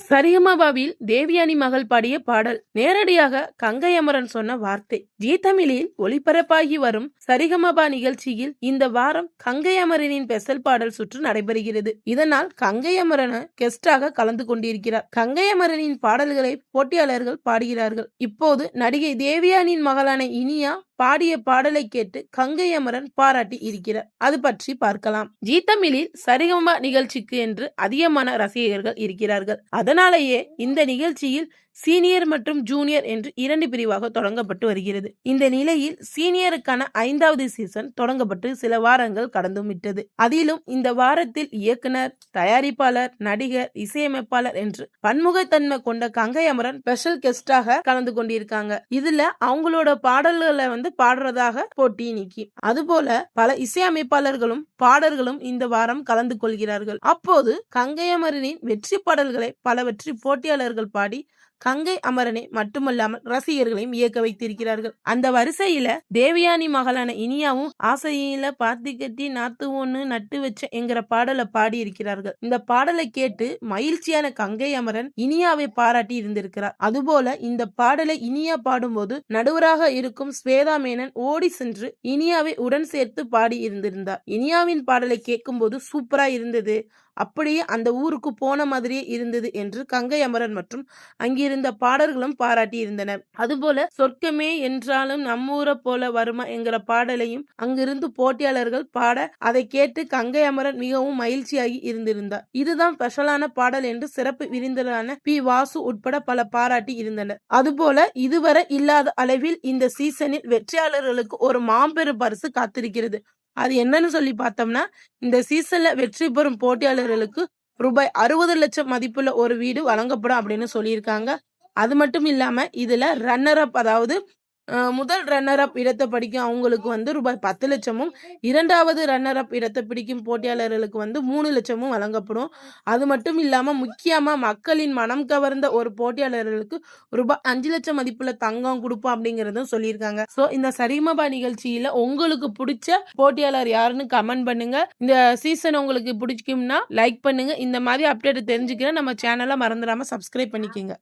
சரிகமபாவில் தேவயானி மகள் பாடிய பாடல் நேரடியாக கங்கை அமரன் சொன்ன வார்த்தை. ஜீ தமிழில் ஒளிபரப்பாகி வரும் சரிகமபா நிகழ்ச்சியில் இந்த வாரம் கங்கை அமரனின் பெசல் பாடல் சுற்று நடைபெறுகிறது. இதனால் கங்கை அமரன் கெஸ்டாக கலந்து கொண்டிருக்கிறார். கங்கை அமரனின் பாடல்களை போட்டியாளர்கள் பாடுகிறார்கள். இப்போது நடிகை தேவயானியின் மகளான இனியா பாடிய பாடலை கேட்டு கங்கை அமரன் பாராட்டி இருக்கிறார். அது பற்றி பார்க்கலாம். ஜீ தமிழில் சரிகமபா நிகழ்ச்சிக்கு என்று அதிகமான ரசிகர்கள் இருக்கிறார்கள். அதனாலேயே இந்த நிகழ்ச்சியில் சீனியர் மற்றும் ஜூனியர் என்று 2 பிரிவாக தொடங்கப்பட்டு வருகிறது. இந்த நிலையில் சீனியருக்கான 5வது சீசன் தொடங்கப்பட்டு சில வாரங்கள் கடந்தும் விட்டது. அதிலும் இந்த வாரத்தில் இயக்குனர், தயாரிப்பாளர், நடிகர், இசையமைப்பாளர் என்று பன்முகத்தன்மை கொண்ட கங்கை அமரன் ஸ்பெஷல் கெஸ்டாக கலந்து கொண்டிருக்காங்க. இதுல அவங்களோட பாடல்களை பாடுறதாக போட்டி நீக்கி, அதுபோல பல இசையமைப்பாளர்களும் பாடல்களும் இந்த வாரம் கலந்து கொள்கிறார்கள். அப்போது கங்கை அமரனின் வெற்றி பாடல்களை பல வெற்றி போட்டியாளர்கள் பாடி கங்கை அமரனை மட்டுமல்லாமல் ரசிகர்களையும் இயக்க வைத்திருக்கிறார்கள். அந்த வரிசையில தேவயானி மகளான இனியாவும் ஆசையில பாத்தி கட்டி நாத்து ஒண்ணு நட்டு வச்ச என்கிற பாடலை பாடி இருக்கிறார்கள். இந்த பாடலை கேட்டு மகிழ்ச்சியான கங்கை அமரன் இனியாவை பாராட்டி இருந்திருக்கிறார். அதுபோல இந்த பாடலை இனியா பாடும்போது நடுவராக இருக்கும் ஸ்வேதா மேனன் ஓடி சென்று இனியாவை உடன் சேர்த்து பாடி இருந்திருந்தார். இனியாவின் பாடலை கேட்கும் போது சூப்பரா இருந்தது, அப்படியே அந்த ஊருக்கு போன மாதிரியே இருந்தது என்று கங்கை அமரன் மற்றும் அங்கிருந்த பாடல்களும் பாராட்டி இருந்தனர். அதுபோல சொர்க்கமே என்றாலும் நம்மூரை போல வருமா என்கிற பாடலையும் அங்கிருந்து போட்டியாளர்கள் பாட அதை கேட்டு கங்கை அமரன் மிகவும் மகிழ்ச்சியாகி இருந்திருந்தார். இதுதான் ஸ்பெஷலான பாடல் என்று சிறப்பு விருந்தினரான பி. வாசு உட்பட பல பாராட்டி இருந்தனர். அதுபோல இதுவரை இல்லாத அளவில் இந்த சீசனில் வெற்றியாளர்களுக்கு ஒரு மாபெரும் பரிசு காத்திருக்கிறது. அது என்னன்னு சொல்லி பார்த்தோம்னா, இந்த சீசன்ல வெற்றி பெறும் போட்டியாளர்களுக்கு ரூபாய் 60 லட்சம் மதிப்புள்ள ஒரு வீடு வழங்கப்படும் அப்படின்னு சொல்லியிருக்காங்க. அது மட்டும் இல்லாம இதுல ரன்னர் அப், அதாவது முதல் ரன்னர் அப் இடத்தை பிடிக்கும் அவங்களுக்கு ரூபாய் 10 லட்சமும், 2வது ரன்னர் அப் இடத்தை பிடிக்கும் போட்டியாளர்களுக்கு 3 லட்சமும் வழங்கப்படும். அது மட்டும் இல்லாம முக்கியமா மக்களின் மனம் கவர்ந்த ஒரு போட்டியாளர்களுக்கு ரூபாய் 5 லட்சம் மதிப்புள்ள தங்கம் கொடுப்போம் அப்படிங்கறதும் சொல்லியிருக்காங்க. சோ இந்த சரிகமபா நிகழ்ச்சியில உங்களுக்கு பிடிச்ச போட்டியாளர் யாருன்னு கமெண்ட் பண்ணுங்க. இந்த சீசன் உங்களுக்கு பிடிக்கும்னா லைக் பண்ணுங்க. இந்த மாதிரி அப்டேட் தெரிஞ்சுக்கிறேன் நம்ம சேனலை மறந்துடாம சப்ஸ்கிரைப் பண்ணிக்கோங்க.